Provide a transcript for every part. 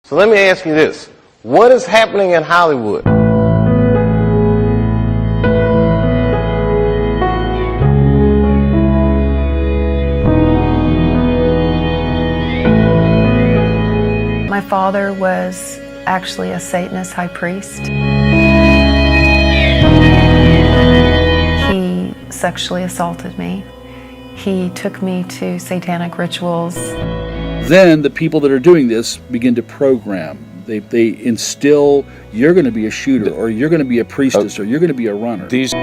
So let me ask you this. What is happening in Hollywood? My father was actually a Satanist high priest. He sexually assaulted me. He took me to satanic rituals. Then the people that are doing this begin to program. They instill, you're going to be a shooter, or you're going to be a priestess, or you're going to be a runner. These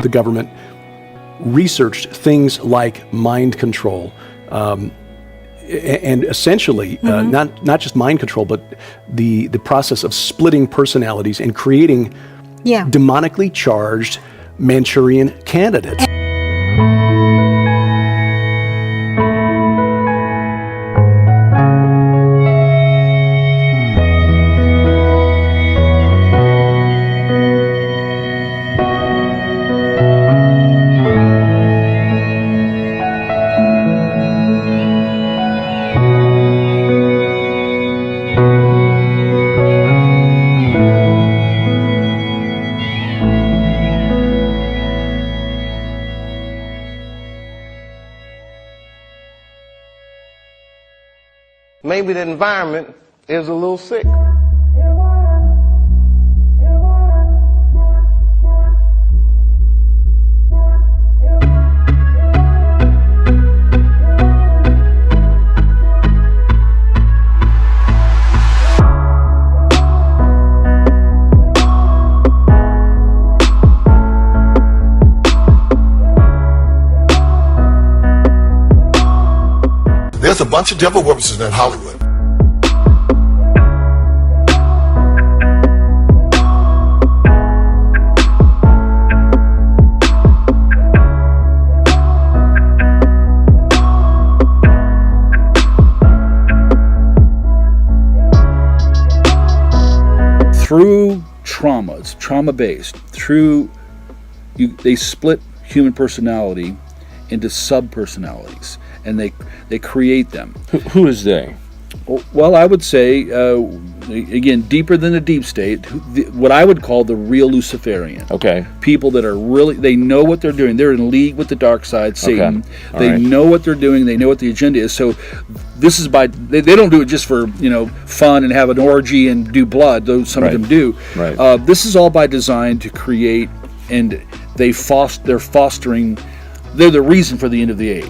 the government researched things like mind control, and essentially not just mind control, but the process of splitting personalities and creating demonically charged Manchurian candidates. Maybe the environment is a little sick. There's a bunch of devil worshippers in Hollywood. Through trauma, it's trauma-based, they split human personality into sub-personalities, and they create them. who is they? Well, I would say, again, deeper than the deep state, what I would call the real Luciferian. Okay. People that are really, they know what they're doing. They're in league with the dark side, Satan. Okay. They right. know what they're doing. They know what the agenda is. So this is they don't do it just for, fun and have an orgy and do blood, though some of them do. Right. This is all by design to create, and they're fostering, they're the reason for the end of the age.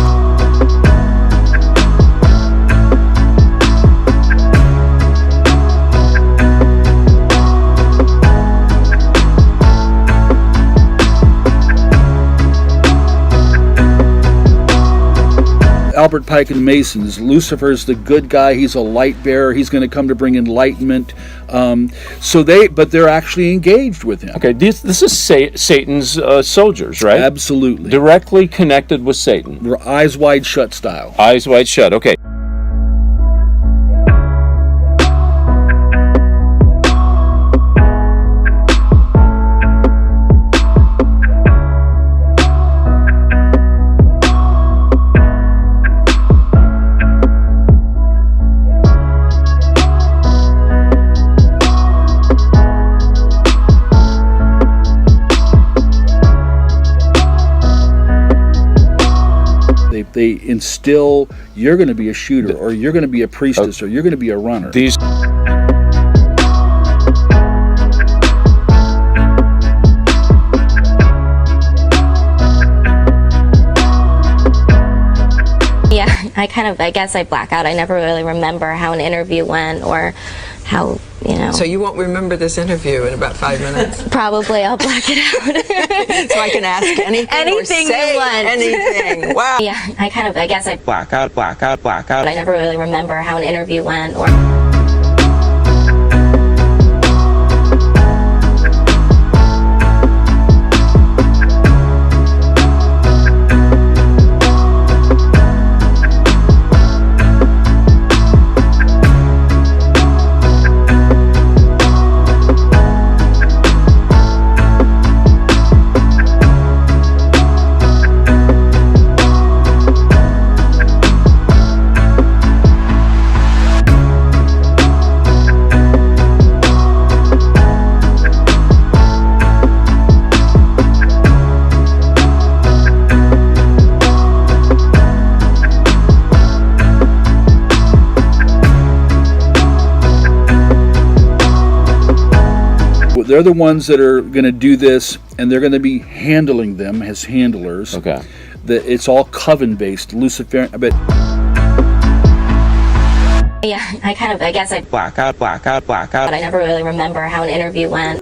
Albert Pike and Masons, Lucifer's the good guy. He's a light bearer. He's going to come to bring enlightenment. But they're actually engaged with him. Okay, this is Satan's soldiers, right? Absolutely. Directly connected with Satan. Eyes wide shut style. Eyes wide shut, okay. They instill, you're going to be a shooter, or you're going to be a priestess, or you're going to be a runner. These I guess I black out. I never really remember how an interview went or how, you know. So you won't remember this interview in about 5 minutes? Probably I'll black it out. So I can ask anything or Anything say you want. anything. Wow. Yeah, I guess I Black out. I never really remember how an interview went or. They're the ones that are going to do this, and they're going to be handling them as handlers. Okay. It's all coven based, Luciferian. But Yeah, I guess I Black out. but I never really remember how an interview went.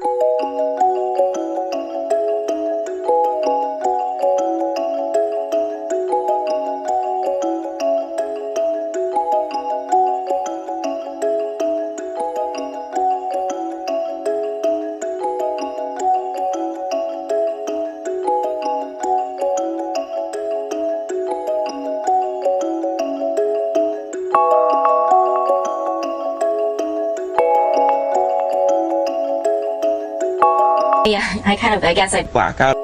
Yeah, I guess I Black out.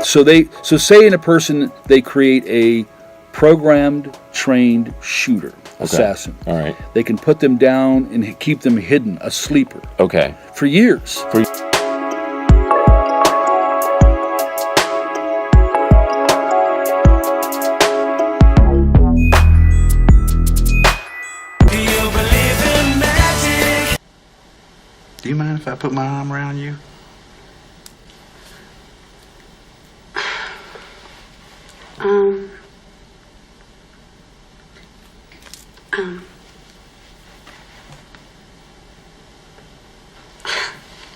So say in a person they create a programmed, trained shooter, assassin. All right. They can put them down and keep them hidden, a sleeper, Okay. for years. Do you mind if I put my arm around you?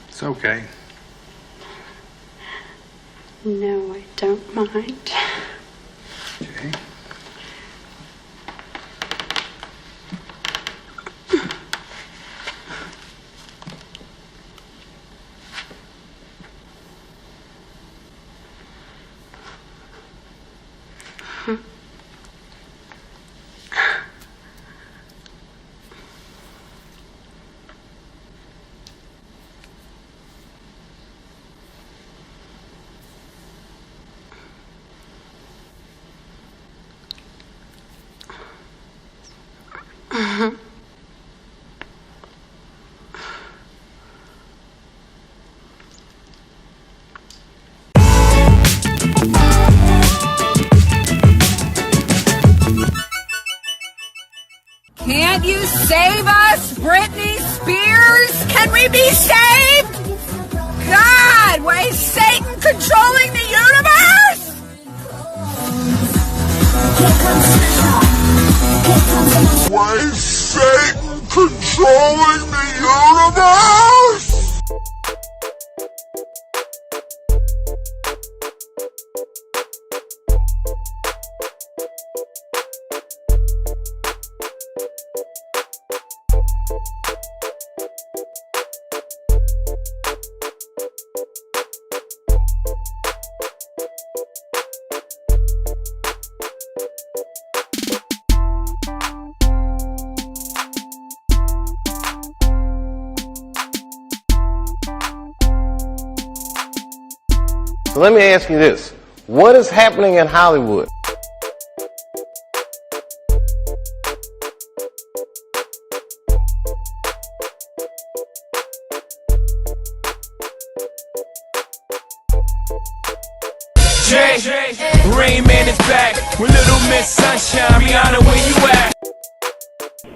It's okay. No, I don't mind. Okay. Can't you save us, Britney Spears? Can we be saved? God, why is Satan controlling the universe? Why is Satan controlling the universe? So let me ask you this. What is happening in Hollywood? Dre, Rain Man is back with Little Miss Sunshine. Rihanna, where you at?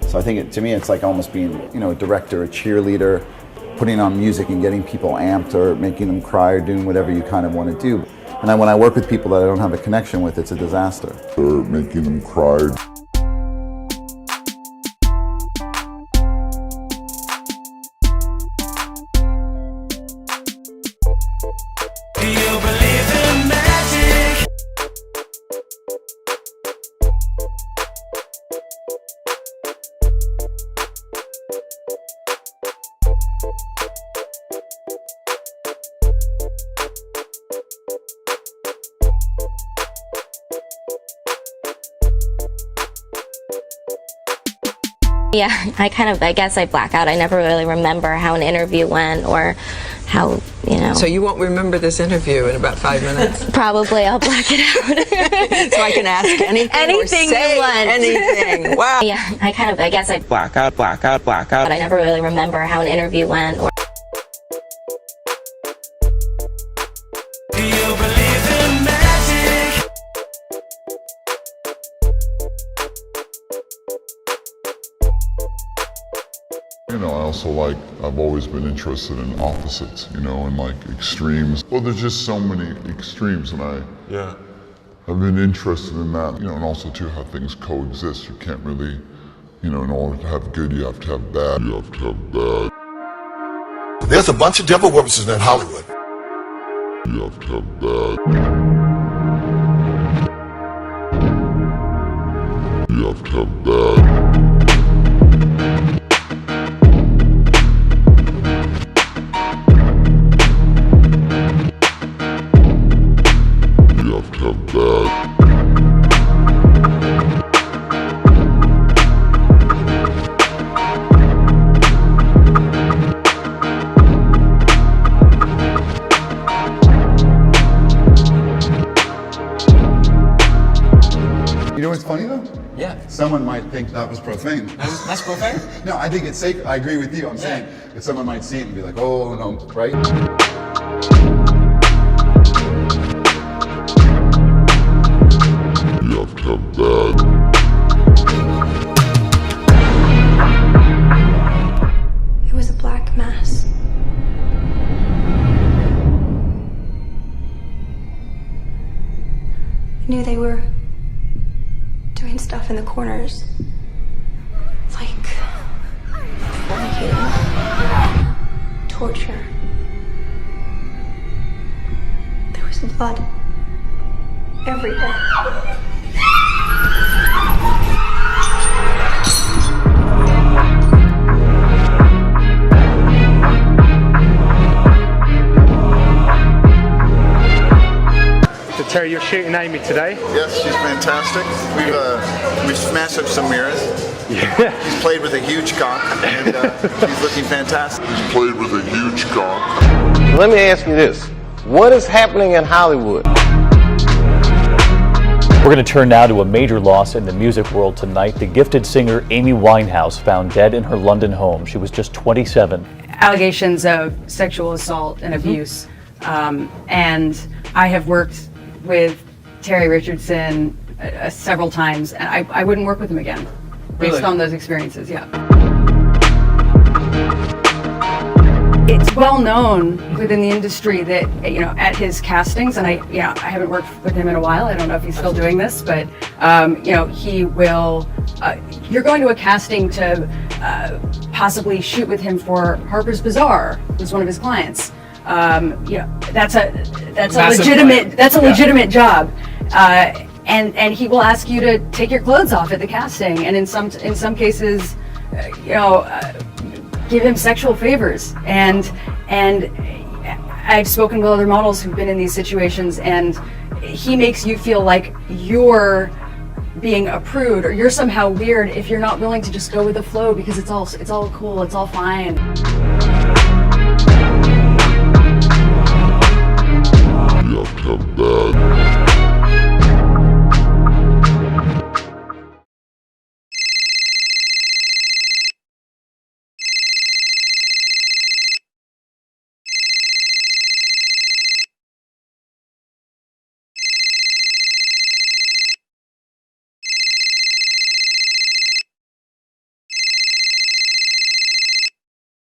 So I think to me it's like almost being, a director, a cheerleader, putting on music and getting people amped or making them cry or doing whatever you kind of want to do. And when I work with people that I don't have a connection with, it's a disaster. Or making them cry. Do you believe in magic? Yeah, I guess I black out. I never really remember how an interview went or how, So you won't remember this interview in about 5 minutes? Probably I'll black it out. So I can ask anything or say you want. anything. Wow. Yeah, I guess I Black out. but I never really remember how an interview went or Do you believe in magic? I've always been interested in opposites, and like extremes. Well, there's just so many extremes, and I've been interested in that, and also too how things coexist. You can't really, in order to have good, you have to have bad. There's a bunch of devil worshippers in Hollywood. You have to have bad. You have to have bad. You know what's funny though? Yeah. Someone might think that was profane. That's profane? No, I think it's sacred. I agree with you. I'm saying that someone might see it and be like, oh no, right? You have to have bad. It was a black mass. I knew they were doing stuff in the corners. Like fornicating, torture. There was blood everywhere. Terry, you're shooting Amy today? Yes, she's fantastic. We've smashed up some mirrors. Yeah. He's played with a huge cock, and she's looking fantastic. He's played with a huge cock. Let me ask you this. What is happening in Hollywood? We're going to turn now to a major loss in the music world tonight. The gifted singer Amy Winehouse found dead in her London home. She was just 27. Allegations of sexual assault and abuse. And I have worked with Terry Richardson several times, and I wouldn't work with him again based on those experiences. Yeah. It's well known within the industry that at his castings, and I haven't worked with him in a while. I don't know if he's still doing this, but he will. You're going to a casting to possibly shoot with him for Harper's Bazaar, who's one of his clients. That's a legitimate job, and he will ask you to take your clothes off at the casting, and in some cases, give him sexual favors, and I've spoken with other models who've been in these situations, and he makes you feel like you're being a prude or you're somehow weird if you're not willing to just go with the flow because it's all cool, it's all fine.